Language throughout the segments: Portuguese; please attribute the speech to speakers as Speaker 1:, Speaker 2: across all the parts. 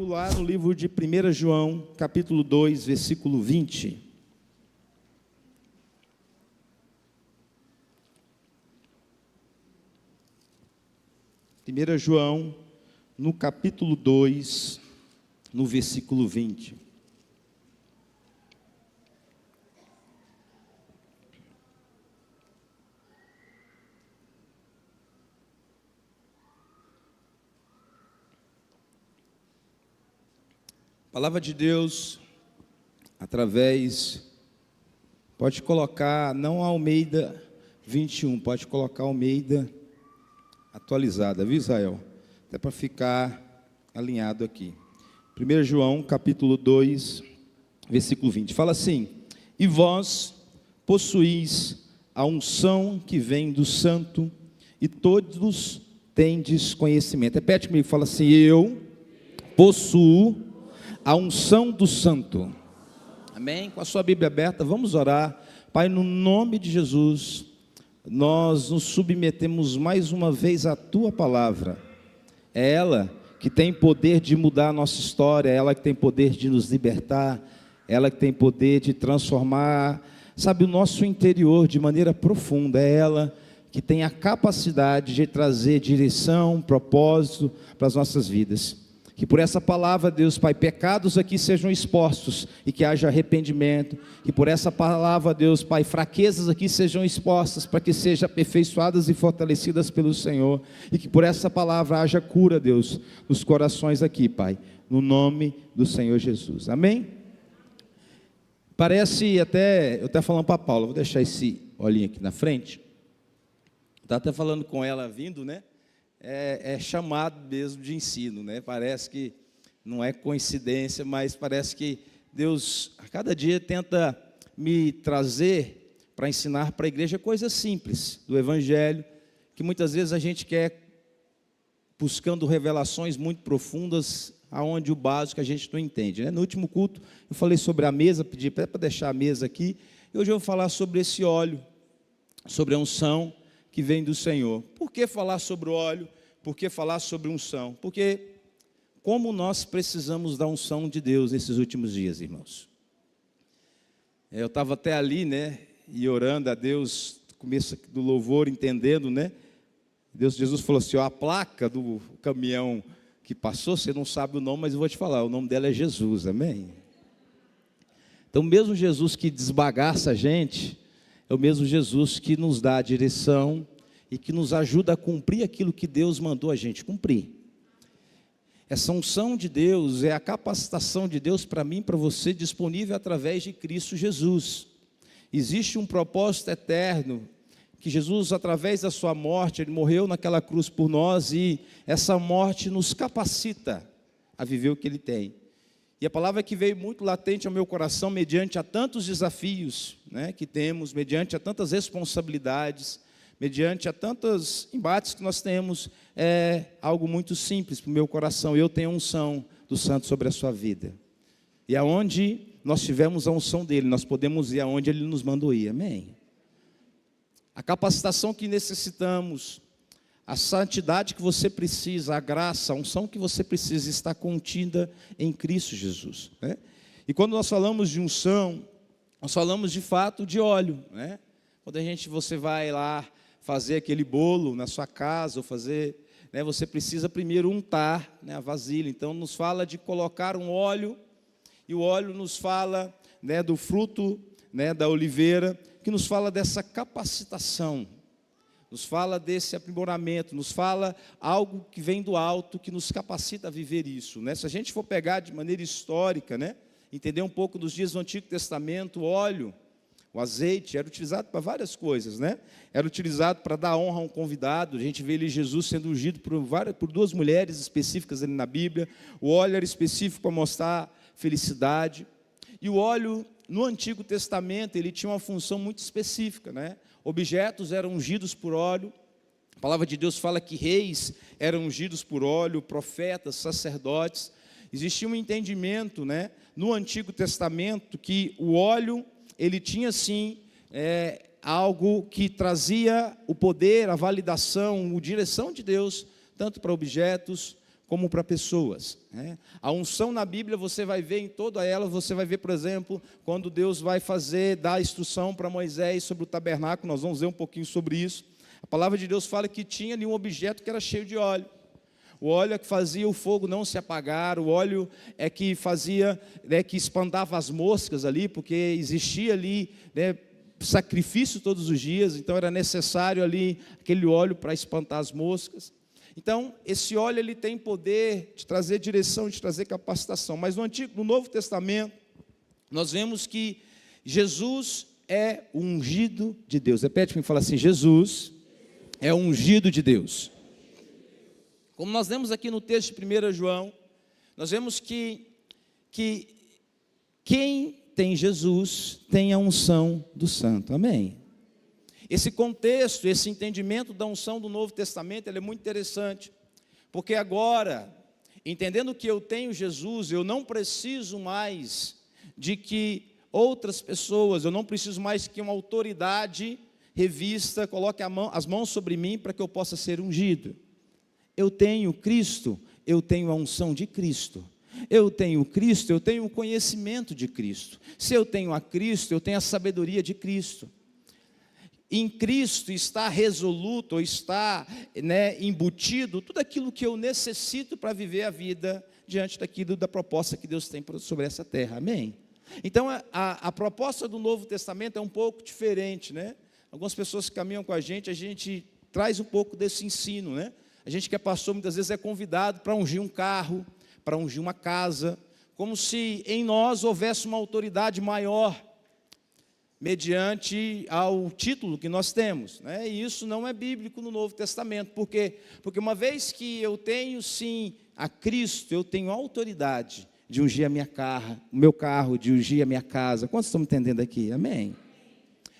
Speaker 1: comigo lá no livro de 1 João, capítulo 2, versículo 20. 1 João, no capítulo 2, no versículo 20. Palavra de Deus, através, pode colocar, não Almeida 21, pode colocar Almeida atualizada, viu, Israel? Até para ficar alinhado aqui. 1 João, capítulo 2, versículo 20, fala assim: e vós possuís a unção que vem do Santo, e todos tendes conhecimento. Repete comigo, fala assim: eu possuo a unção do Santo. Amém? Com a sua Bíblia aberta, vamos orar. Pai, no nome de Jesus, nós nos submetemos mais uma vez à Tua Palavra. É ela que tem poder de mudar a nossa história, é ela que tem poder de nos libertar, é ela que tem poder de transformar, sabe, o nosso interior de maneira profunda. É ela que tem a capacidade de trazer direção, propósito para as nossas vidas. Que por essa palavra, Deus Pai, pecados aqui sejam expostos e que haja arrependimento. Que por essa palavra, Deus Pai, fraquezas aqui sejam expostas para que sejam aperfeiçoadas e fortalecidas pelo Senhor. E que por essa palavra haja cura, Deus, nos corações aqui, Pai, no nome do Senhor Jesus. Amém? Parece até, eu até falando para a Paula, vou deixar esse olhinho aqui na frente. Estava até falando com ela vindo, né? É chamado mesmo de ensino, né? Parece que não é coincidência, mas parece que Deus a cada dia tenta me trazer para ensinar para a igreja coisas simples do Evangelho, que muitas vezes a gente quer buscando revelações muito profundas, aonde o básico a gente não entende, né? No último culto eu falei sobre a mesa, pedi para deixar a mesa aqui, e hoje eu vou falar sobre esse óleo, sobre a unção que vem do Senhor. Por que falar sobre o óleo? Por que falar sobre unção? Porque como nós precisamos da unção de Deus nesses últimos dias, irmãos. Eu estava até ali, né, e orando a Deus, começo do louvor, entendendo, né, Jesus falou assim, ó, a placa do caminhão que passou, você não sabe o nome, mas eu vou te falar, o nome dela é Jesus, amém? Então mesmo Jesus que desbagaça a gente, é o mesmo Jesus que nos dá a direção e que nos ajuda a cumprir aquilo que Deus mandou a gente cumprir. Essa unção de Deus é a capacitação de Deus para mim e para você, disponível através de Cristo Jesus. Existe um propósito eterno, que Jesus, através da sua morte, Ele morreu naquela cruz por nós, e essa morte nos capacita a viver o que Ele tem. E a palavra que veio muito latente ao meu coração, mediante a tantos desafios, né, que temos, mediante a tantas responsabilidades, mediante a tantos embates que nós temos, é algo muito simples para o meu coração. Eu tenho a unção do Santo sobre a sua vida. E aonde nós tivermos a unção dEle, nós podemos ir aonde Ele nos mandou ir, amém? A capacitação que necessitamos, a santidade que você precisa, a graça, a unção que você precisa está contida em Cristo Jesus, né? E quando nós falamos de unção, nós falamos de fato de óleo, né? Quando você vai lá fazer aquele bolo na sua casa, ou fazer, né, você precisa primeiro untar, né, a vasilha. Então nos fala de colocar um óleo, e o óleo nos fala, né, do fruto, né, da oliveira, que nos fala dessa capacitação, nos fala desse aprimoramento, nos fala algo que vem do alto, que nos capacita a viver isso, né? Se a gente for pegar de maneira histórica, né, entender um pouco dos dias do Antigo Testamento, o óleo, o azeite, era utilizado para várias coisas, né? Era utilizado para dar honra a um convidado. A gente vê ali Jesus sendo ungido por duas mulheres específicas ali na Bíblia. O óleo era específico para mostrar felicidade. E o óleo, no Antigo Testamento, ele tinha uma função muito específica, né? Objetos eram ungidos por óleo. A palavra de Deus fala que reis eram ungidos por óleo, profetas, sacerdotes. Existia um entendimento, né, no Antigo Testamento, que o óleo, ele tinha sim algo que trazia o poder, a validação, a direção de Deus, tanto para objetos como para pessoas, né? A unção na Bíblia você vai ver em toda ela, você vai ver, por exemplo, quando Deus vai dar a instrução para Moisés sobre o tabernáculo, nós vamos ver um pouquinho sobre isso. A palavra de Deus fala que tinha ali um objeto que era cheio de óleo. O óleo é que fazia o fogo não se apagar, o óleo é que fazia, né, que espantava as moscas ali, porque existia ali, né, sacrifício todos os dias, então era necessário ali aquele óleo para espantar as moscas. Então, esse óleo ele tem poder de trazer direção, de trazer capacitação. Mas no Novo Testamento, nós vemos que Jesus é o ungido de Deus. Repete comigo, fala assim: Jesus é o ungido de Deus. Como nós vemos aqui no texto de 1 João, nós vemos que quem tem Jesus tem a unção do Santo. Amém? Esse contexto, esse entendimento da unção do Novo Testamento, ele é muito interessante, porque agora, entendendo que eu tenho Jesus, eu não preciso mais de que outras pessoas, eu não preciso mais que uma autoridade revista coloque as mãos sobre mim para que eu possa ser ungido. Eu tenho Cristo, eu tenho a unção de Cristo. Eu tenho Cristo, eu tenho o conhecimento de Cristo. Se eu tenho a Cristo, eu tenho a sabedoria de Cristo. Em Cristo está resoluto, ou está, né, embutido tudo aquilo que eu necessito para viver a vida diante da proposta que Deus tem sobre essa terra. Amém? Então, a proposta do Novo Testamento é um pouco diferente, né? Algumas pessoas que caminham com a gente traz um pouco desse ensino, né? A gente que é pastor, muitas vezes é convidado para ungir um carro, para ungir uma casa, como se em nós houvesse uma autoridade maior, mediante ao título que nós temos, né? E isso não é bíblico no Novo Testamento. Por quê? Porque uma vez que eu tenho sim a Cristo, eu tenho autoridade de ungir o meu carro, de ungir a minha casa. Quantos estão me entendendo aqui? Amém?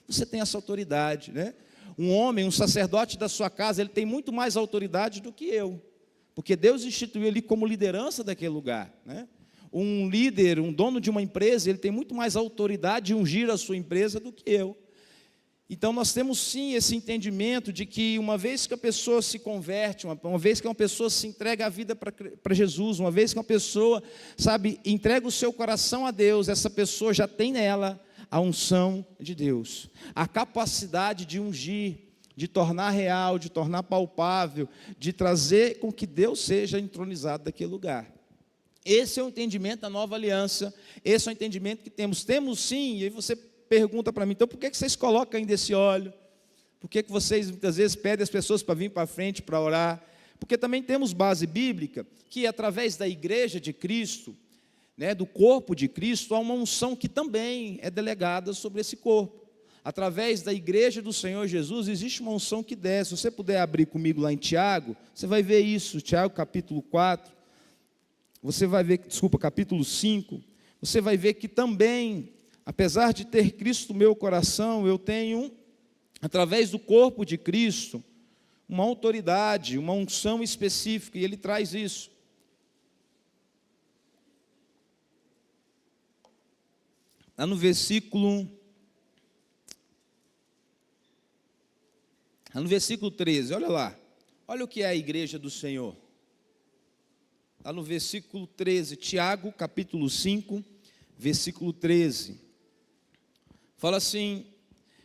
Speaker 1: Você tem essa autoridade, né? Um homem, um sacerdote da sua casa, ele tem muito mais autoridade do que eu, porque Deus instituiu ele como liderança daquele lugar, né? Um líder, um dono de uma empresa, ele tem muito mais autoridade de ungir a sua empresa do que eu. Então nós temos sim esse entendimento de que uma vez que a pessoa se converte, uma vez que uma pessoa se entrega a vida para Jesus, uma vez que uma pessoa, entrega o seu coração a Deus, essa pessoa já tem nela a unção de Deus, a capacidade de ungir, de tornar real, de tornar palpável, de trazer com que Deus seja entronizado daquele lugar. Esse é o entendimento da nova aliança, esse é o entendimento que temos. Temos sim, e aí você pergunta para mim, então por que vocês colocam ainda esse óleo? Por que vocês muitas vezes pedem as pessoas para vir para frente para orar? Porque também temos base bíblica, que através da igreja de Cristo, né, do corpo de Cristo, há uma unção que também é delegada sobre esse corpo. Através da igreja do Senhor Jesus, existe uma unção que desce. Se você puder abrir comigo lá em Tiago, você vai ver isso, Tiago capítulo 4, você vai ver, capítulo 5, você vai ver que também, apesar de ter Cristo no meu coração, eu tenho, através do corpo de Cristo, uma autoridade, uma unção específica, e ele traz isso. Lá no versículo 13, olha lá, olha o que é a igreja do Senhor. Lá no versículo 13, Tiago, capítulo 5, versículo 13. Fala assim: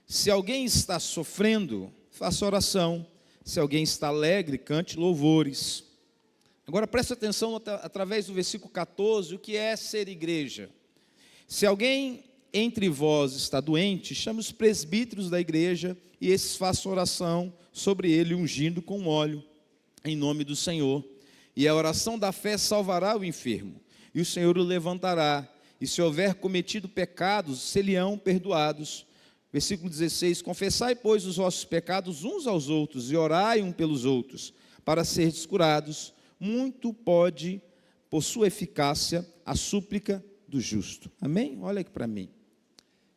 Speaker 1: se alguém está sofrendo, faça oração. Se alguém está alegre, cante louvores. Agora preste atenção através do versículo 14, o que é ser igreja. Se alguém entre vós está doente, chame os presbíteros da igreja e esses façam oração sobre ele, ungindo com óleo, em nome do Senhor. E a oração da fé salvará o enfermo, e o Senhor o levantará. E se houver cometido pecados, se-lhe-ão perdoados. Versículo 16, confessai, pois, os vossos pecados uns aos outros, e orai um pelos outros, para serdes curados. Muito pode, por sua eficácia, a súplica do justo. Amém? Olha aqui para mim.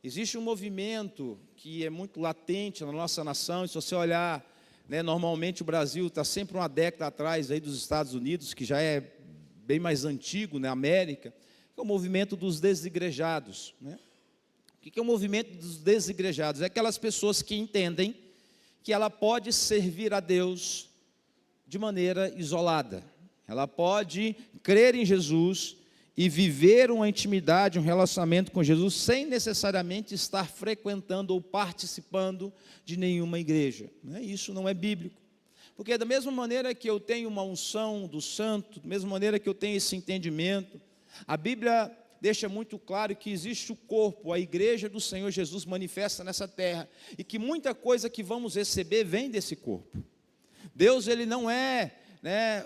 Speaker 1: Existe um movimento que é muito latente na nossa nação, e se você olhar, né, normalmente o Brasil está sempre uma década atrás aí dos Estados Unidos, que já é bem mais antigo, na América, que é o movimento dos desigrejados, né? O que é o movimento dos desigrejados? É aquelas pessoas que entendem que ela pode servir a Deus de maneira isolada. ela pode crer em Jesus e viver uma intimidade, um relacionamento com Jesus, sem necessariamente estar frequentando ou participando de nenhuma igreja. Isso não é bíblico. Porque da mesma maneira que eu tenho uma unção do santo, da mesma maneira que eu tenho esse entendimento, a Bíblia deixa muito claro que existe o corpo, a igreja do Senhor Jesus manifesta nessa terra, e que muita coisa que vamos receber vem desse corpo. Deus, ele não é,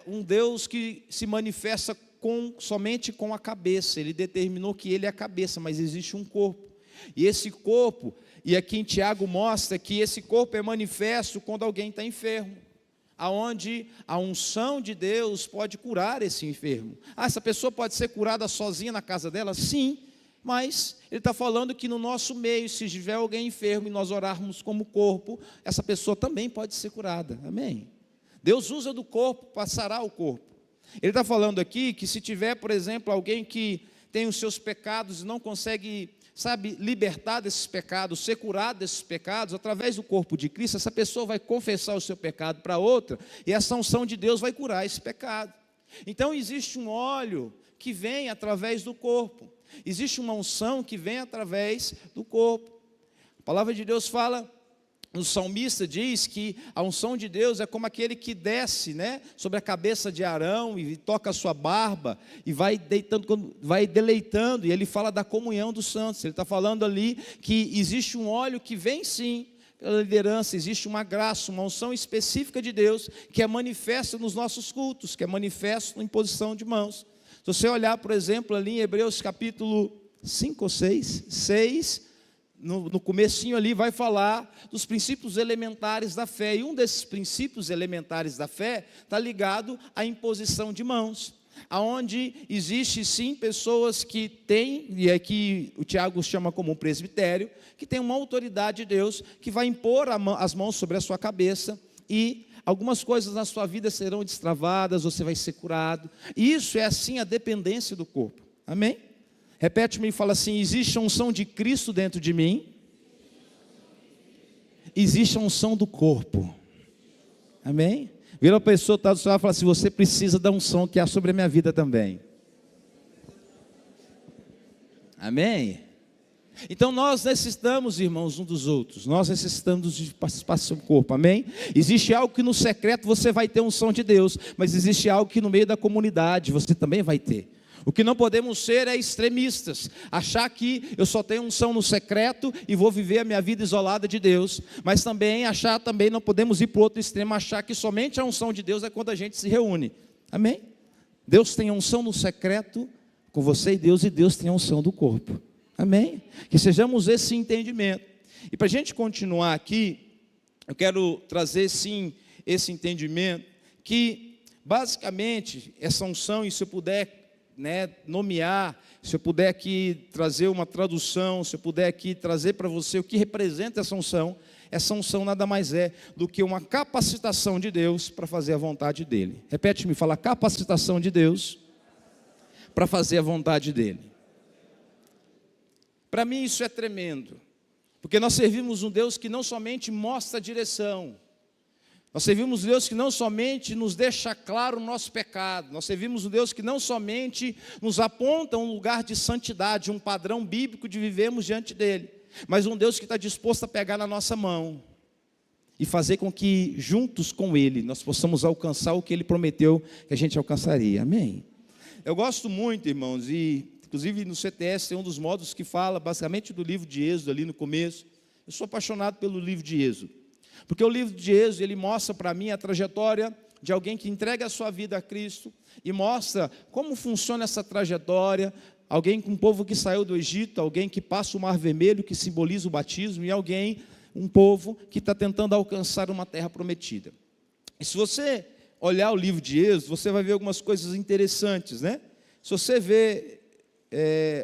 Speaker 1: um Deus que se manifesta somente com a cabeça. Ele determinou que ele é a cabeça, mas existe um corpo, e esse corpo, e aqui em Tiago mostra que esse corpo é manifesto quando alguém está enfermo, aonde a unção de Deus pode curar esse enfermo. Essa pessoa pode ser curada sozinha na casa dela? Sim, mas ele está falando que no nosso meio, se tiver alguém enfermo e nós orarmos como corpo, essa pessoa também pode ser curada, amém? Deus usa do corpo para sarar o corpo. Ele está falando aqui que se tiver, por exemplo, alguém que tem os seus pecados e não consegue, libertar desses pecados, ser curado desses pecados, através do corpo de Cristo, essa pessoa vai confessar o seu pecado para outra, e essa unção de Deus vai curar esse pecado. Então existe um óleo que vem através do corpo, existe uma unção que vem através do corpo. A palavra de Deus fala, o salmista diz que a unção de Deus é como aquele que desce, sobre a cabeça de Arão e toca a sua barba e vai deleitando, e ele fala da comunhão dos santos. Ele está falando ali que existe um óleo que vem sim pela liderança, existe uma graça, uma unção específica de Deus que é manifesta nos nossos cultos, que é manifesto em imposição de mãos. Se você olhar, por exemplo, ali em Hebreus capítulo 5 ou 6, no comecinho ali vai falar dos princípios elementares da fé, e um desses princípios elementares da fé está ligado à imposição de mãos, aonde existe sim pessoas que têm, e aqui o Tiago chama como um presbitério, que tem uma autoridade de Deus, que vai impor as mãos sobre a sua cabeça, e algumas coisas na sua vida serão destravadas, você vai ser curado. E isso é assim a dependência do corpo, amém? Repete-me e fala assim: existe a unção de Cristo dentro de mim, existe a unção do corpo, amém? Vira a pessoa que está do seu lado e fala assim: você precisa da unção que há sobre a minha vida também, amém? Então nós necessitamos, irmãos, um dos outros, nós necessitamos de participação do corpo, amém? Existe algo que no secreto você vai ter unção de Deus, mas existe algo que no meio da comunidade você também vai ter. O que não podemos ser é extremistas, achar que eu só tenho unção no secreto e vou viver a minha vida isolada de Deus, mas também não podemos ir para o outro extremo, achar que somente a unção de Deus é quando a gente se reúne, amém? Deus tem a unção no secreto com você e Deus tem a unção do corpo, amém? Que sejamos esse entendimento. E para a gente continuar aqui, eu quero trazer sim esse entendimento, que basicamente essa unção, e se eu puder nomear, se eu puder aqui trazer uma tradução, se eu puder aqui trazer para você o que representa essa unção nada mais é do que uma capacitação de Deus para fazer a vontade dEle. Repete-me, fala: capacitação de Deus para fazer a vontade dEle. Para mim isso é tremendo, porque nós servimos um Deus que não somente mostra a direção, nós servimos um Deus que não somente nos deixa claro o nosso pecado, nós servimos um Deus que não somente nos aponta um lugar de santidade, um padrão bíblico de vivermos diante dEle, mas um Deus que está disposto a pegar na nossa mão e fazer com que juntos com Ele nós possamos alcançar o que Ele prometeu que a gente alcançaria, amém? Eu gosto muito, irmãos, e inclusive no CTS tem um dos módulos que fala basicamente do livro de Êxodo ali no começo. Eu sou apaixonado pelo livro de Êxodo, porque o livro de Êxodo, ele mostra para mim a trajetória de alguém que entrega a sua vida a Cristo, e mostra como funciona essa trajetória, alguém com um povo que saiu do Egito, alguém que passa o Mar Vermelho, que simboliza o batismo, e um povo que está tentando alcançar uma terra prometida. E se você olhar o livro de Êxodo, você vai ver algumas coisas interessantes, né? Se você ver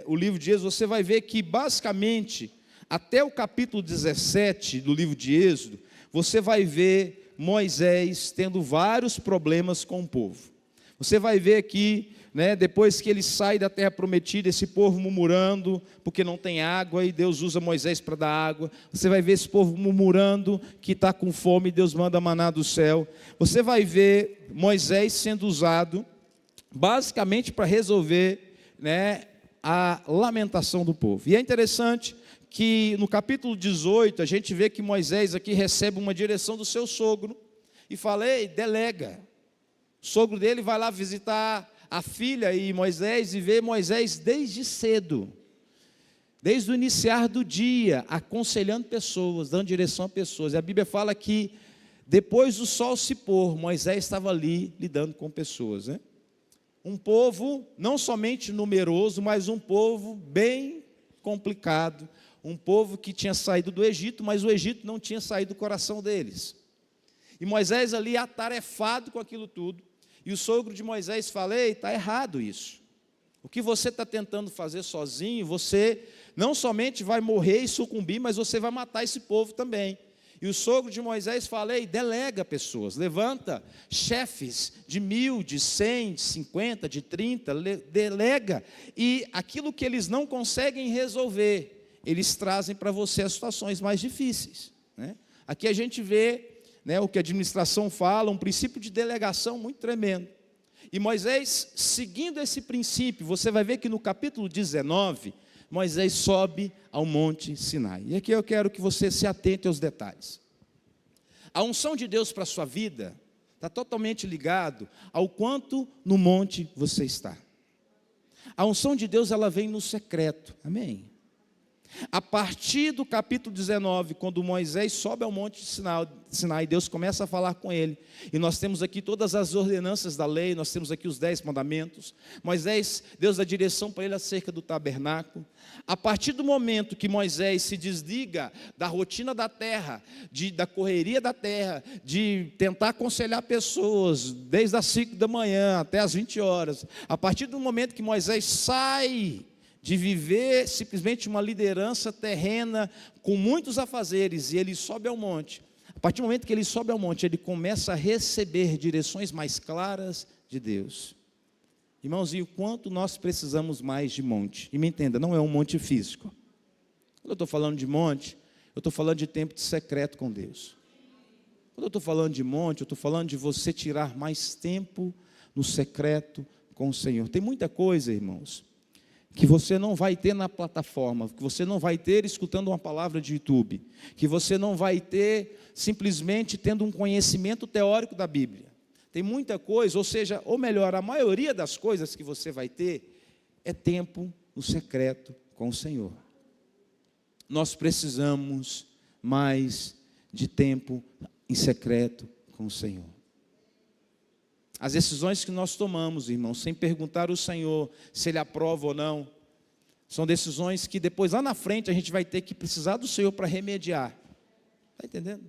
Speaker 1: o livro de Êxodo, você vai ver que basicamente, até o capítulo 17 do livro de Êxodo, você vai ver Moisés tendo vários problemas com o povo. Você vai ver aqui, depois que ele sai da terra prometida, esse povo murmurando, porque não tem água, e Deus usa Moisés para dar água. Você vai ver esse povo murmurando, que está com fome, e Deus manda maná do céu. Você vai ver Moisés sendo usado basicamente para resolver, né, a lamentação do povo. E é interessante que no capítulo 18, a gente vê que Moisés aqui recebe uma direção do seu sogro, e fala: ei, delega. O sogro dele vai lá visitar a filha e Moisés, e vê Moisés desde cedo, desde o iniciar do dia, aconselhando pessoas, dando direção a pessoas. E a Bíblia fala que depois do sol se pôr, Moisés estava ali lidando com pessoas, né? Um povo não somente numeroso, mas um povo bem complicado, um povo que tinha saído do Egito, mas o Egito não tinha saído do coração deles. E Moisés ali atarefado com aquilo tudo, e o sogro de Moisés fala: ei, está errado isso. O que você está tentando fazer sozinho, você não somente vai morrer e sucumbir, mas você vai matar esse povo também. E o sogro de Moisés fala: ei, delega pessoas, levanta chefes de 1.000, de 100, de 50, de 30, delega, e aquilo que eles não conseguem resolver, eles trazem para você as situações mais difíceis, né? Aqui a gente vê, né, o que a administração fala, um princípio de delegação muito tremendo. E Moisés, seguindo esse princípio, você vai ver que no capítulo 19, Moisés sobe ao Monte Sinai. E aqui eu quero que você se atente aos detalhes. A unção de Deus para a sua vida está totalmente ligado ao quanto no monte você está. A unção de Deus, ela vem no secreto, amém? A partir do capítulo 19, quando Moisés sobe ao monte de Sinai, Deus começa a falar com ele, e nós temos aqui todas as ordenanças da lei, nós temos aqui os 10 mandamentos. Moisés, Deus dá direção para ele acerca do tabernáculo. A partir do momento que Moisés se desliga da rotina da terra, da correria da terra, de tentar aconselhar pessoas, desde as 5 da manhã até as 20 horas, a partir do momento que Moisés sai de viver simplesmente uma liderança terrena com muitos afazeres, e ele sobe ao monte. A partir do momento que ele sobe ao monte, ele começa a receber direções mais claras de Deus. Irmãos, e o quanto nós precisamos mais de monte? E me entenda, não é um monte físico. Quando eu estou falando de monte, eu estou falando de tempo de secreto com Deus. Quando eu estou falando de monte, eu estou falando de você tirar mais tempo no secreto com o Senhor. Tem muita coisa, irmãos, que você não vai ter na plataforma, que você não vai ter escutando uma palavra de YouTube, que você não vai ter simplesmente tendo um conhecimento teórico da Bíblia. Tem muita coisa, ou melhor, a maioria das coisas que você vai ter é tempo no secreto com o Senhor. Nós precisamos mais de tempo em secreto com o Senhor. As decisões que nós tomamos, irmãos, sem perguntar ao Senhor se Ele aprova ou não, são decisões que depois, lá na frente, a gente vai ter que precisar do Senhor para remediar. Está entendendo?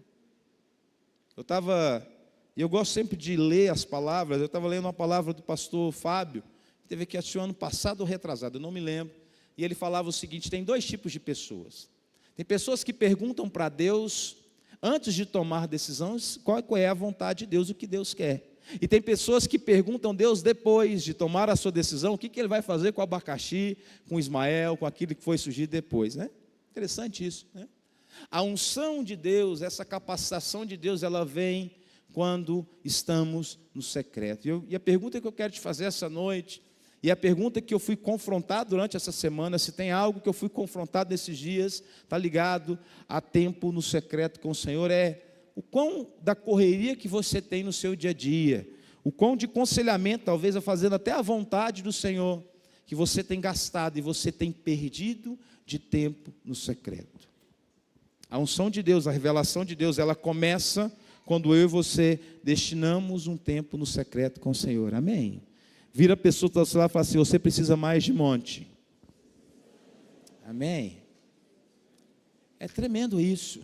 Speaker 1: Eu gosto sempre de ler as palavras. Eu estava lendo uma palavra do pastor Fábio, que teve aqui acho, ano passado ou retrasado, eu não me lembro, e ele falava o seguinte: tem 2 tipos de pessoas. Tem pessoas que perguntam para Deus, antes de tomar decisões, qual é a vontade de Deus, o que Deus quer. E tem pessoas que perguntam a Deus depois de tomar a sua decisão, o que Ele vai fazer com o abacaxi, com Ismael, com aquilo que foi surgir depois, né? Interessante isso, né? A unção de Deus, essa capacitação de Deus, ela vem quando estamos no secreto. E a pergunta que eu quero te fazer essa noite, e a pergunta que eu fui confrontado durante essa semana, se tem algo que eu fui confrontado nesses dias, está ligado a tempo no secreto com o Senhor, é o quão da correria que você tem no seu dia a dia, o quão de aconselhamento, talvez fazendo até a vontade do Senhor, que você tem gastado e você tem perdido de tempo no secreto. A unção de Deus, a revelação de Deus, ela começa quando eu e você destinamos um tempo no secreto com o Senhor, amém? Vira a pessoa que está ao seu lado e fala assim: você precisa mais de monte, amém? É tremendo isso.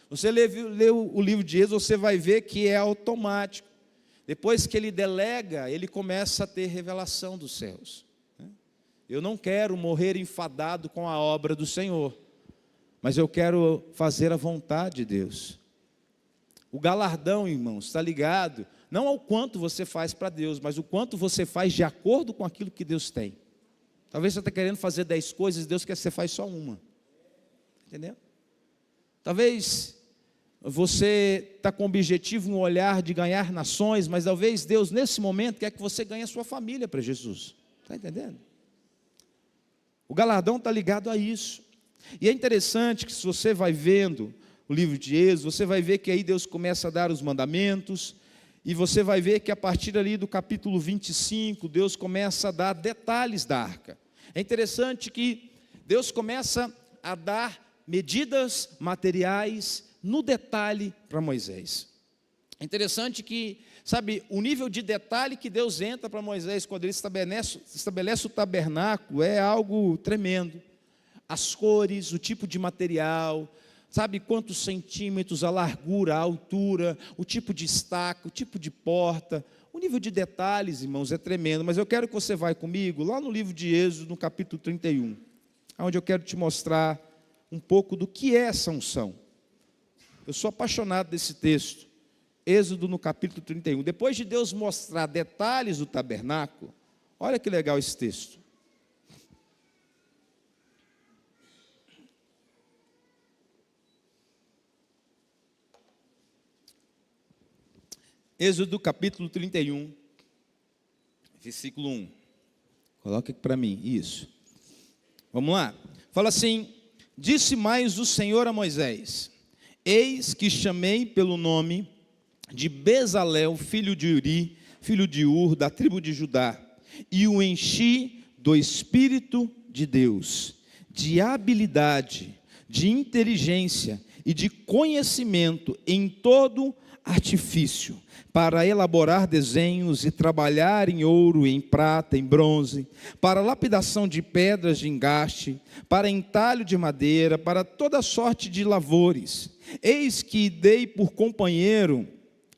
Speaker 1: Você leu o livro de Êxodo, você vai ver que é automático. Depois que ele delega, ele começa a ter revelação dos céus. Eu não quero morrer enfadado com a obra do Senhor, mas eu quero fazer a vontade de Deus. O galardão, irmãos, está ligado não ao quanto você faz para Deus, mas o quanto você faz de acordo com aquilo que Deus tem. Talvez você está querendo fazer 10 coisas, Deus quer que você faça só uma. Entendeu? Talvez você está com o objetivo, um olhar de ganhar nações, mas talvez Deus, nesse momento, quer que você ganhe a sua família para Jesus. Está entendendo? O galardão está ligado a isso. E é interessante que, se você vai vendo o livro de Êxodo, você vai ver que aí Deus começa a dar os mandamentos, e você vai ver que a partir ali do capítulo 25, Deus começa a dar detalhes da arca. É interessante que Deus começa a dar medidas materiais no detalhe para Moisés. É interessante que, sabe, o nível de detalhe que Deus entra para Moisés quando ele estabelece o tabernáculo é algo tremendo. As cores, o tipo de material, sabe, quantos centímetros, a largura, a altura, o tipo de estaca, o tipo de porta, o nível de detalhes, irmãos, é tremendo. Mas eu quero que você vá comigo lá no livro de Êxodo, no capítulo 31, onde eu quero te mostrar um pouco do que é essa unção. Eu sou apaixonado desse texto. Êxodo no capítulo 31. Depois de Deus mostrar detalhes do tabernáculo, olha que legal esse texto. Êxodo capítulo 31, versículo 1. Coloca aqui para mim, isso. Vamos lá. Fala assim: disse mais o Senhor a Moisés: eis que chamei pelo nome de Bezalel, filho de Uri, filho de Ur, da tribo de Judá, e o enchi do Espírito de Deus, de habilidade, de inteligência e de conhecimento em todo artifício, para elaborar desenhos e trabalhar em ouro, em prata, em bronze, para lapidação de pedras de engaste, para entalho de madeira, para toda sorte de lavores. Eis que dei por companheiro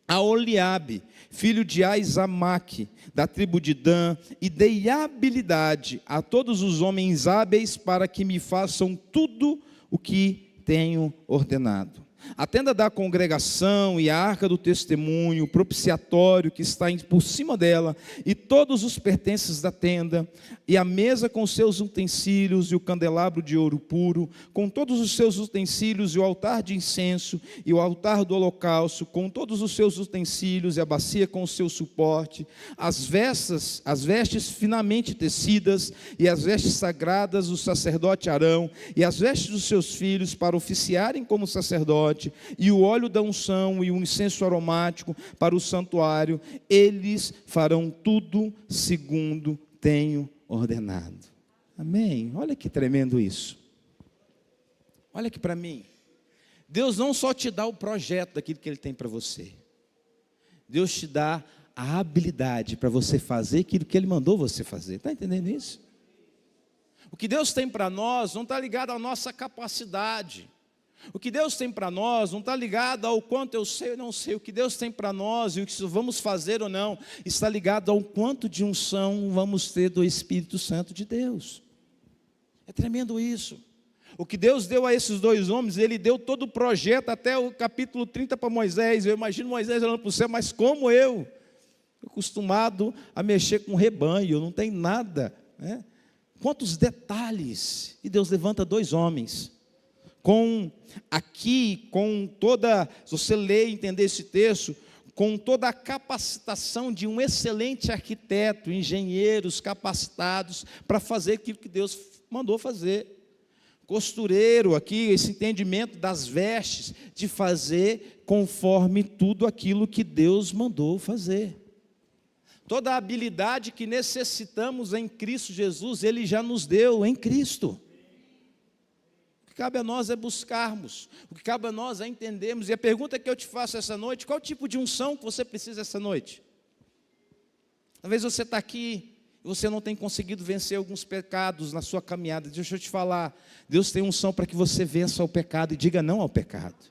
Speaker 1: a Oliabe, filho de Aizamaque, da tribo de Dan, e dei habilidade a todos os homens hábeis para que me façam tudo o que tenho ordenado. A tenda da congregação e a arca do testemunho, o propiciatório que está por cima dela, e todos os pertences da tenda, e a mesa com os seus utensílios, e o candelabro de ouro puro, com todos os seus utensílios, e o altar de incenso, e o altar do holocausto, com todos os seus utensílios, e a bacia com o seu suporte, as vestes finamente tecidas, e as vestes sagradas do sacerdote Arão, e as vestes dos seus filhos, para oficiarem como sacerdote, e o óleo da unção e o incenso aromático para o santuário, eles farão tudo segundo tenho ordenado. Amém? Olha que tremendo isso. Olha aqui para mim. Deus não só te dá o projeto daquilo que Ele tem para você, Deus te dá a habilidade para você fazer aquilo que Ele mandou você fazer. Está entendendo isso? O que Deus tem para nós não está ligado à nossa capacidade. O que Deus tem para nós não está ligado ao quanto eu sei ou não sei. O que Deus tem para nós e o que vamos fazer ou não está ligado ao quanto de unção vamos ter do Espírito Santo de Deus. É tremendo isso. O que Deus deu a esses dois homens, Ele deu todo o projeto até o capítulo 30 para Moisés. Eu imagino Moisés olhando para o céu, mas como eu acostumado a mexer com rebanho, eu não tenho nada, né? Quantos detalhes. E Deus levanta dois homens com toda, se você ler e entender esse texto, com toda a capacitação de um excelente arquiteto, engenheiros capacitados para fazer aquilo que Deus mandou fazer. Costureiro aqui, esse entendimento das vestes, de fazer conforme tudo aquilo que Deus mandou fazer. Toda a habilidade que necessitamos em Cristo Jesus, Ele já nos deu em Cristo. O que cabe a nós é buscarmos, o que cabe a nós é entendermos. E a pergunta que eu te faço essa noite: qual tipo de unção que você precisa essa noite? Talvez você está aqui e você não tenha conseguido vencer alguns pecados na sua caminhada. Deixa eu te falar, Deus tem unção para que você vença o pecado e diga não ao pecado.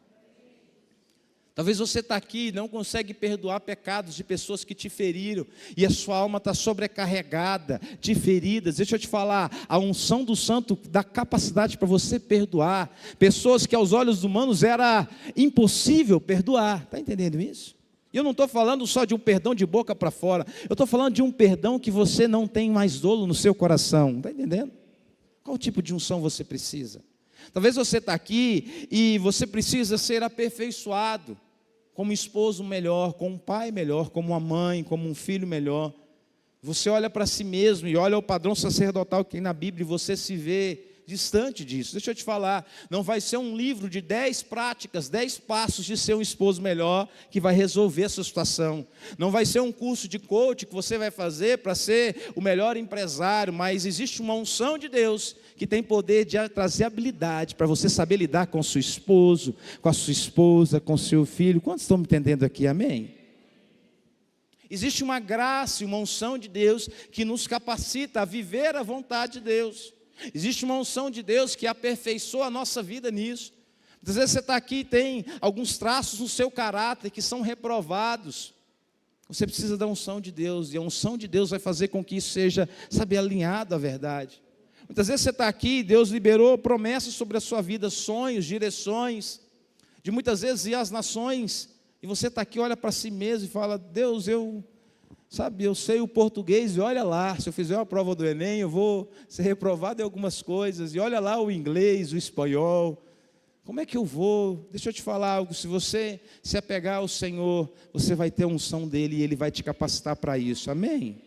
Speaker 1: Talvez você está aqui e não consegue perdoar pecados de pessoas que te feriram, e a sua alma está sobrecarregada de feridas. Deixa eu te falar, a unção do santo dá capacidade para você perdoar pessoas que aos olhos humanos era impossível perdoar. Está entendendo isso? E eu não estou falando só de um perdão de boca para fora, eu estou falando de um perdão que você não tem mais dolo no seu coração. Está entendendo? Qual tipo de unção você precisa? Talvez você está aqui e você precisa ser aperfeiçoado como um esposo melhor, como um pai melhor, como uma mãe, como um filho melhor. Você olha para si mesmo e olha o padrão sacerdotal que tem na Bíblia e você se vê distante disso. Deixa eu te falar, não vai ser um livro de 10 práticas, 10 passos de ser um esposo melhor que vai resolver essa situação. Não vai ser um curso de coach que você vai fazer para ser o melhor empresário, mas existe uma unção de Deus que tem poder de trazer habilidade para você saber lidar com o seu esposo, com a sua esposa, com o seu filho. Quantos estão me entendendo aqui? Amém? Existe uma graça e uma unção de Deus que nos capacita a viver a vontade de Deus. Existe uma unção de Deus que aperfeiçoa a nossa vida nisso. Às vezes você está aqui e tem alguns traços no seu caráter que são reprovados. Você precisa da unção de Deus, e a unção de Deus vai fazer com que isso seja, sabe, alinhado à verdade. Muitas vezes você está aqui e Deus liberou promessas sobre a sua vida, sonhos, direções, de muitas vezes ir às nações, e você está aqui, olha para si mesmo e fala: Deus, eu sei o português, e olha lá, se eu fizer uma prova do Enem, eu vou ser reprovado em algumas coisas, e olha lá o inglês, o espanhol, como é que eu vou? Deixa eu te falar algo, se você se apegar ao Senhor, você vai ter a unção dEle, e Ele vai te capacitar para isso, amém?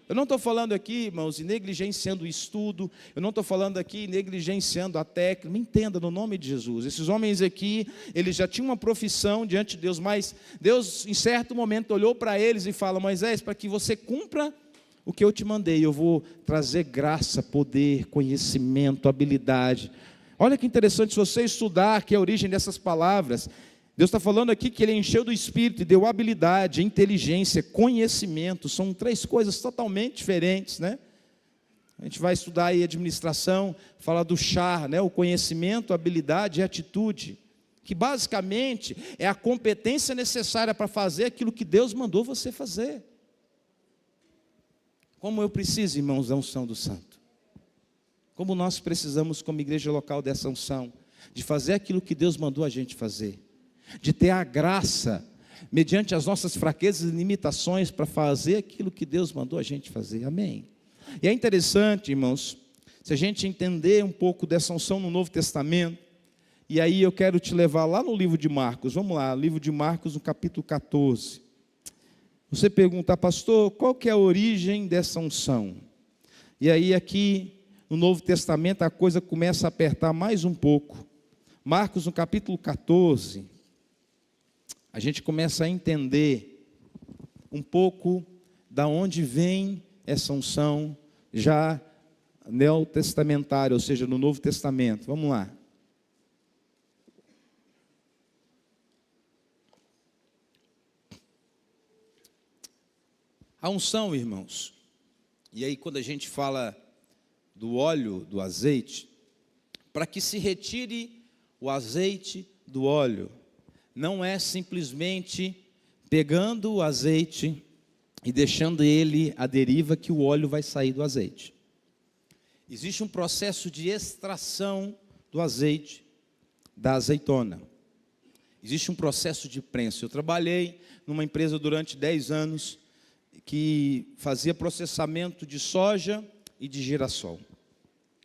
Speaker 1: Eu não estou falando aqui, irmãos, negligenciando o estudo, eu não estou falando aqui negligenciando a técnica, me entenda no nome de Jesus. Esses homens aqui, eles já tinham uma profissão diante de Deus, mas Deus em certo momento olhou para eles e fala: Moisés, para que você cumpra o que eu te mandei, eu vou trazer graça, poder, conhecimento, habilidade. Olha que interessante, se você estudar que é a origem dessas palavras, Deus está falando aqui que Ele encheu do Espírito e deu habilidade, inteligência, conhecimento. São 3 coisas totalmente diferentes, né? A gente vai estudar aí administração, fala do char, né? O conhecimento, habilidade e atitude, que basicamente é a competência necessária para fazer aquilo que Deus mandou você fazer. Como eu preciso, irmãos, da unção do Santo. Como nós precisamos, como igreja local, dessa unção, de fazer aquilo que Deus mandou a gente fazer. De ter a graça, mediante as nossas fraquezas e limitações, para fazer aquilo que Deus mandou a gente fazer, amém? E é interessante, irmãos, se a gente entender um pouco dessa unção no Novo Testamento, e aí eu quero te levar lá no livro de Marcos, vamos lá, livro de Marcos, no capítulo 14, você pergunta: pastor, qual que é a origem dessa unção? E aí aqui, no Novo Testamento, a coisa começa a apertar mais um pouco. Marcos, no capítulo 14, a gente começa a entender um pouco da onde vem essa unção já neotestamentária, ou seja, no Novo Testamento. Vamos lá. A unção, irmãos, e aí quando a gente fala do óleo, do azeite, para que se retire o azeite do óleo, não é simplesmente pegando o azeite e deixando ele à deriva que o óleo vai sair do azeite. Existe um processo de extração do azeite da azeitona. Existe um processo de prensa. Eu trabalhei numa empresa durante 10 anos que fazia processamento de soja e de girassol.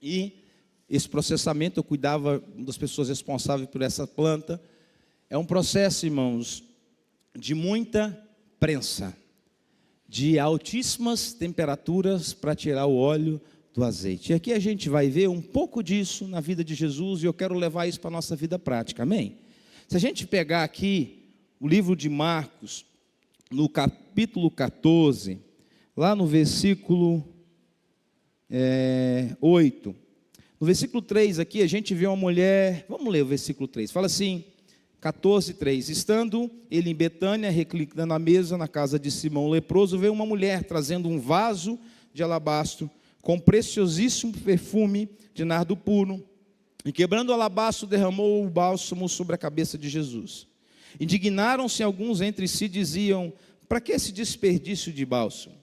Speaker 1: E esse processamento eu cuidava das pessoas responsáveis por essa planta. É um processo, irmãos, de muita prensa, de altíssimas temperaturas para tirar o óleo do azeite. E aqui a gente vai ver um pouco disso na vida de Jesus, e eu quero levar isso para a nossa vida prática, amém? Se a gente pegar aqui o livro de Marcos, no capítulo 14, lá no versículo 8, no versículo 3 aqui a gente vê uma mulher, vamos ler o versículo 3, fala assim, 14:3, estando ele em Betânia, reclinando à mesa na casa de Simão o leproso, veio uma mulher trazendo um vaso de alabastro, com preciosíssimo perfume de nardo puro, e quebrando o alabastro, derramou o bálsamo sobre a cabeça de Jesus. Indignaram-se alguns entre si, diziam: para que esse desperdício de bálsamo?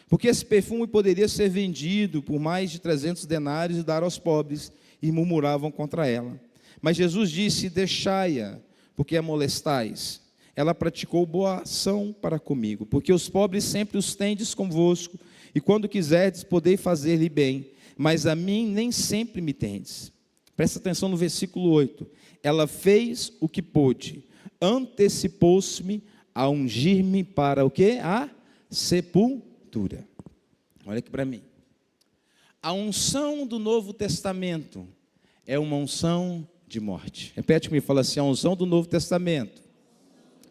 Speaker 1: Porque esse perfume poderia ser vendido por mais de 300 denários e dar aos pobres, e murmuravam contra ela. Mas Jesus disse: deixai-a, porque a molestais. Ela praticou boa ação para comigo, porque os pobres sempre os tendes convosco, e quando quiserdes, podeis fazer-lhe bem, mas a mim nem sempre me tendes. Presta atenção no versículo 8. Ela fez o que pôde, antecipou-se-me a ungir-me para o quê? A sepultura. Olha aqui para mim. A unção do Novo Testamento é uma unção de morte. Repete comigo, fala assim, a unção do Novo Testamento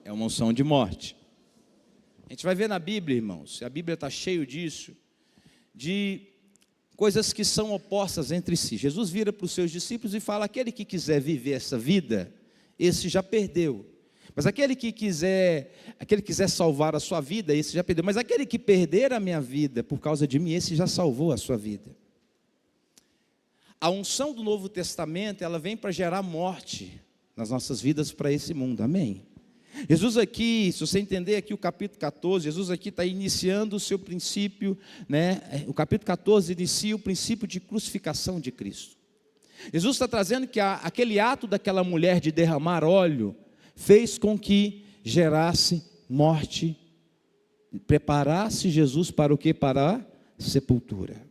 Speaker 1: é uma unção de morte. A gente vai ver na Bíblia, irmãos, a Bíblia está cheio disso, de coisas que são opostas entre si. Jesus vira para os seus discípulos e fala, aquele que quiser viver essa vida, esse já perdeu. Mas aquele que quiser salvar a sua vida, esse já perdeu. Mas aquele que perder a minha vida por causa de mim, esse já salvou a sua vida. A unção do Novo Testamento, ela vem para gerar morte nas nossas vidas para esse mundo, amém? Jesus aqui, se você entender aqui o capítulo 14, Jesus aqui está iniciando o seu princípio, né? O capítulo 14 inicia o princípio de crucificação de Cristo. Jesus está trazendo que aquele ato daquela mulher de derramar óleo, fez com que gerasse morte, preparasse Jesus para o quê? Para a sepultura.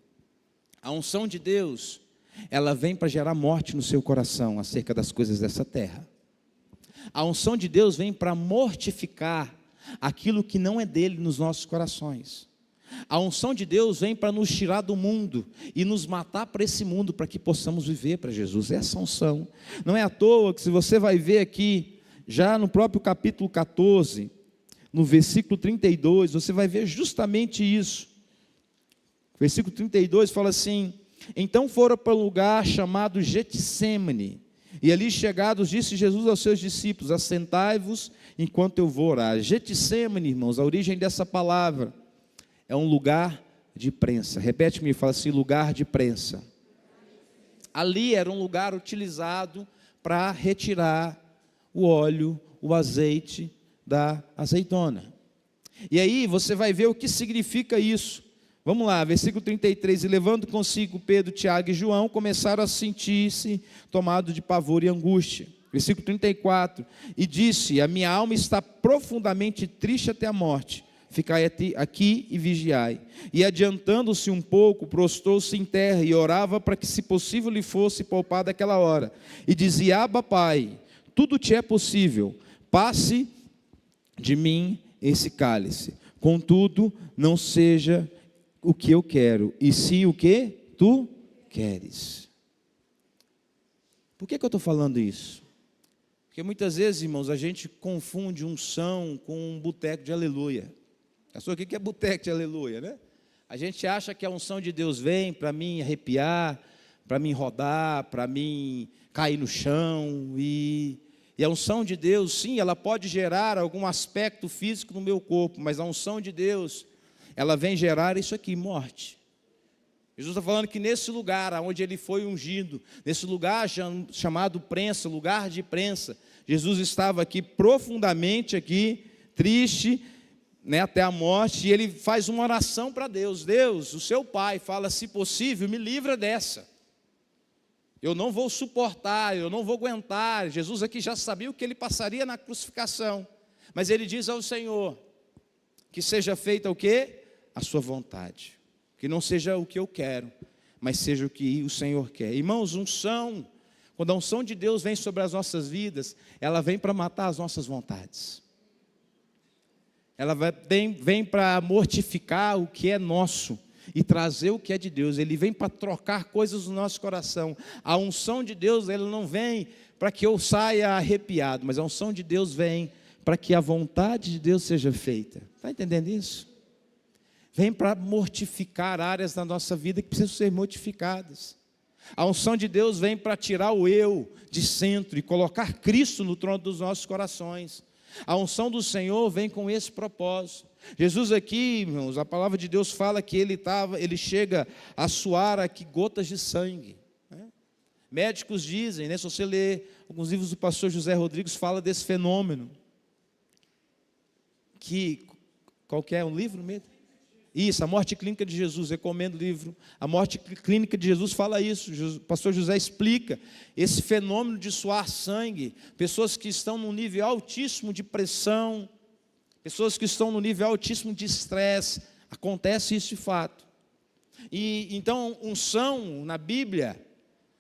Speaker 1: A unção de Deus, ela vem para gerar morte no seu coração acerca das coisas dessa terra. A unção de Deus vem para mortificar aquilo que não é dele nos nossos corações. A unção de Deus vem para nos tirar do mundo e nos matar para esse mundo, para que possamos viver para Jesus. Essa unção. Não é à toa que se você vai ver aqui, já no próprio capítulo 14, no versículo 32, você vai ver justamente isso. O versículo 32 fala assim, então foram para o lugar chamado Getsêmani, e ali chegados, disse Jesus aos seus discípulos, assentai-vos enquanto eu vou orar. Getsêmani, irmãos, a origem dessa palavra é um lugar de prensa. Repete-me, fala assim, lugar de prensa. Ali era um lugar utilizado para retirar o óleo, o azeite da azeitona. E aí você vai ver o que significa isso. Vamos lá, versículo 33, e levando consigo Pedro, Tiago e João, começaram a sentir-se tomados de pavor e angústia. Versículo 34, e disse, a minha alma está profundamente triste até a morte, ficai aqui e vigiai. E adiantando-se um pouco, prostrou-se em terra e orava para que, se possível, lhe fosse poupada aquela hora. E dizia, Abba, Pai, tudo te é possível, passe de mim esse cálice. Contudo, não seja o que eu quero, e sim o que tu queres. Por que eu estou falando isso? Porque muitas vezes, irmãos, a gente confunde unção com um boteco de aleluia. Pastor, o que é boteco de aleluia, né? A gente acha que a unção de Deus vem para mim arrepiar, para mim rodar, para mim cair no chão, e a unção de Deus, sim, ela pode gerar algum aspecto físico no meu corpo, mas a unção de Deus, ela vem gerar isso aqui, morte. Jesus está falando que nesse lugar onde ele foi ungido, nesse lugar chamado prensa, lugar de prensa, Jesus estava aqui profundamente aqui, triste, né, até a morte, e ele faz uma oração para Deus. Deus, o seu Pai, fala, se possível, me livra dessa. Eu não vou suportar, eu não vou aguentar. Jesus aqui já sabia o que ele passaria na crucificação, mas ele diz ao Senhor, que seja feita o quê? A sua vontade, que não seja o que eu quero, mas seja o que o Senhor quer. Irmãos, unção, quando a unção de Deus vem sobre as nossas vidas, ela vem para matar as nossas vontades, ela vem para mortificar o que é nosso, e trazer o que é de Deus. Ele vem para trocar coisas no nosso coração. A unção de Deus, ela não vem para que eu saia arrepiado, mas a unção de Deus vem para que a vontade de Deus seja feita. Está entendendo isso? Vem para mortificar áreas da nossa vida que precisam ser mortificadas. A unção de Deus vem para tirar o eu de centro e colocar Cristo no trono dos nossos corações. A unção do Senhor vem com esse propósito. Jesus aqui, irmãos, a palavra de Deus fala que ele chega a suar aqui gotas de sangue, né? Médicos dizem, né, se você ler alguns livros do pastor José Rodrigues, fala desse fenômeno, que, qual que é um livro mesmo? Isso, A Morte Clínica de Jesus, recomendo o livro. A Morte Clínica de Jesus fala isso, o pastor José explica esse fenômeno de suar sangue, pessoas que estão num nível altíssimo de pressão, pessoas que estão no nível altíssimo de estresse, acontece isso de fato. E então, unção na Bíblia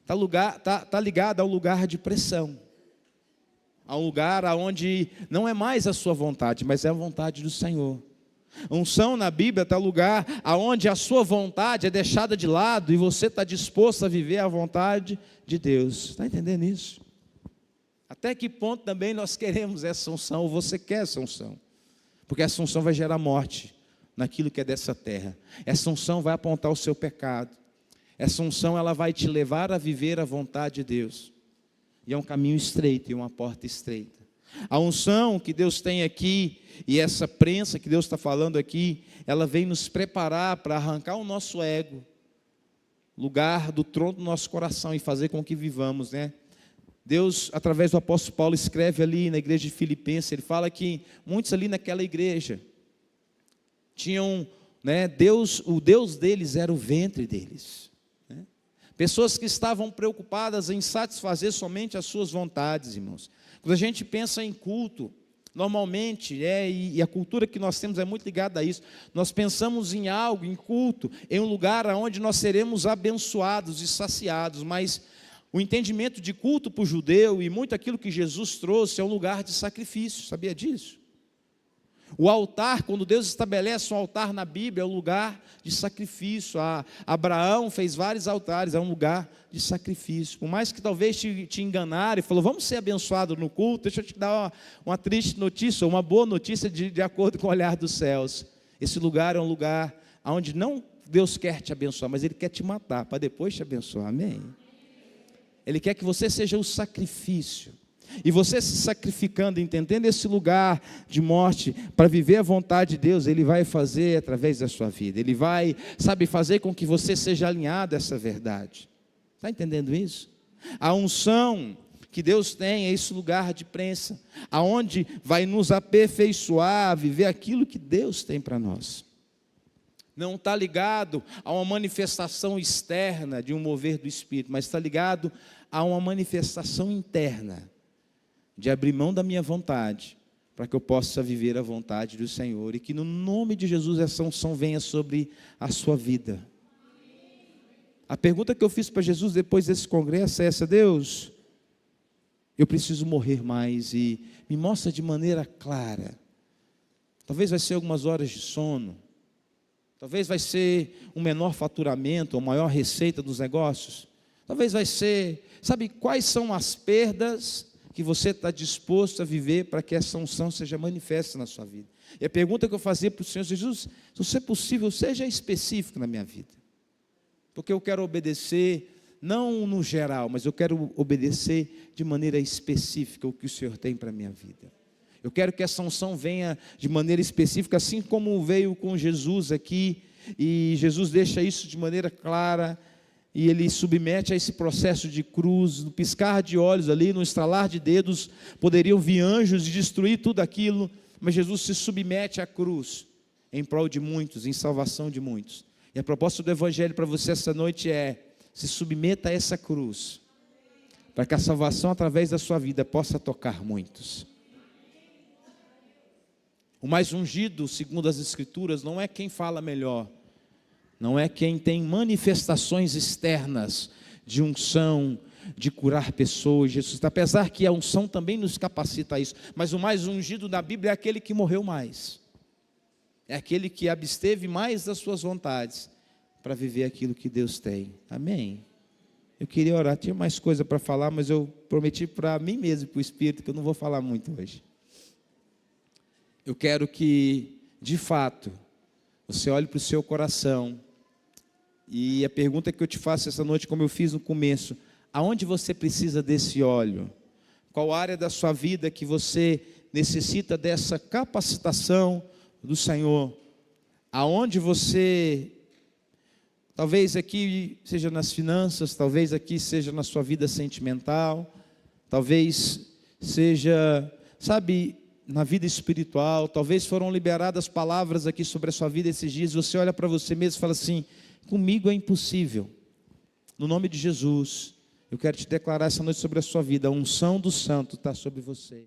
Speaker 1: Está ligado ao lugar de pressão, a um lugar onde não é mais a sua vontade, mas é a vontade do Senhor. Unção na Bíblia está lugar onde a sua vontade é deixada de lado e você está disposto a viver a vontade de Deus. Está entendendo isso? Até que ponto também nós queremos essa unção, ou você quer essa unção? Porque essa unção vai gerar morte naquilo que é dessa terra. Essa unção vai apontar o seu pecado. Essa unção ela vai te levar a viver a vontade de Deus. E é um caminho estreito e uma porta estreita. A unção que Deus tem aqui, e essa prensa que Deus está falando aqui, ela vem nos preparar para arrancar o nosso ego, lugar do trono do nosso coração, e fazer com que vivamos, né? Deus, através do apóstolo Paulo, escreve ali na igreja de Filipenses, ele fala que muitos ali naquela igreja tinham, né, o Deus deles era o ventre deles, né? Pessoas que estavam preocupadas em satisfazer somente as suas vontades, irmãos. Quando a gente pensa em culto, normalmente, e a cultura que nós temos é muito ligada a isso, nós pensamos em algo, em culto, em um lugar onde nós seremos abençoados e saciados, mas o entendimento de culto para o judeu, e muito aquilo que Jesus trouxe, é um lugar de sacrifício, sabia disso? O altar, quando Deus estabelece um altar na Bíblia, é um lugar de sacrifício. Abraão fez vários altares, é um lugar de sacrifício. Por mais que talvez te enganaram e falou, vamos ser abençoados no culto, deixa eu te dar uma triste notícia, uma boa notícia de acordo com o olhar dos céus. Esse lugar é um lugar onde não Deus quer te abençoar, mas Ele quer te matar, para depois te abençoar, amém? Ele quer que você seja o sacrifício. E você se sacrificando, entendendo esse lugar de morte, para viver a vontade de Deus, Ele vai fazer através da sua vida. Ele vai, fazer com que você seja alinhado a essa verdade. Está entendendo isso? A unção que Deus tem é esse lugar de prensa, aonde vai nos aperfeiçoar a viver aquilo que Deus tem para nós. Não está ligado a uma manifestação externa de um mover do Espírito, mas está ligado a uma manifestação interna, de abrir mão da minha vontade, para que eu possa viver a vontade do Senhor, e que no nome de Jesus essa unção venha sobre a sua vida. A pergunta que eu fiz para Jesus depois desse congresso é essa: Deus, eu preciso morrer mais, e me mostra de maneira clara. Talvez vai ser algumas horas de sono, talvez vai ser um menor faturamento, ou maior receita dos negócios, talvez vai ser, quais são as perdas que você está disposto a viver para que essa unção seja manifesta na sua vida. E a pergunta que eu fazia para o Senhor: Jesus, se isso é possível, seja específico na minha vida, porque eu quero obedecer, não no geral, mas eu quero obedecer de maneira específica o que o Senhor tem para a minha vida. Eu quero que essa unção venha de maneira específica, assim como veio com Jesus aqui, e Jesus deixa isso de maneira clara, e Ele submete a esse processo de cruz. No piscar de olhos ali, no estralar de dedos, poderiam vir anjos e destruir tudo aquilo, mas Jesus se submete à cruz, em prol de muitos, em salvação de muitos. E a proposta do Evangelho para você essa noite é: se submeta a essa cruz, para que a salvação através da sua vida possa tocar muitos. O mais ungido, segundo as Escrituras, não é quem fala melhor, não é quem tem manifestações externas de unção, de curar pessoas, Jesus. Apesar que a unção também nos capacita a isso, mas o mais ungido da Bíblia é aquele que morreu mais, é aquele que absteve mais das suas vontades, para viver aquilo que Deus tem, amém? Eu queria orar, tinha mais coisa para falar, mas eu prometi para mim mesmo e para o Espírito que eu não vou falar muito hoje. Eu quero que, de fato, você olhe para o seu coração, e a pergunta que eu te faço essa noite, como eu fiz no começo: aonde você precisa desse óleo? Qual área da sua vida que você necessita dessa capacitação do Senhor? Aonde você, talvez aqui seja nas finanças, talvez aqui seja na sua vida sentimental, talvez seja, na vida espiritual, talvez foram liberadas palavras aqui sobre a sua vida esses dias, você olha para você mesmo e fala assim: comigo é impossível. No nome de Jesus, eu quero te declarar essa noite sobre a sua vida: a unção do Santo está sobre você.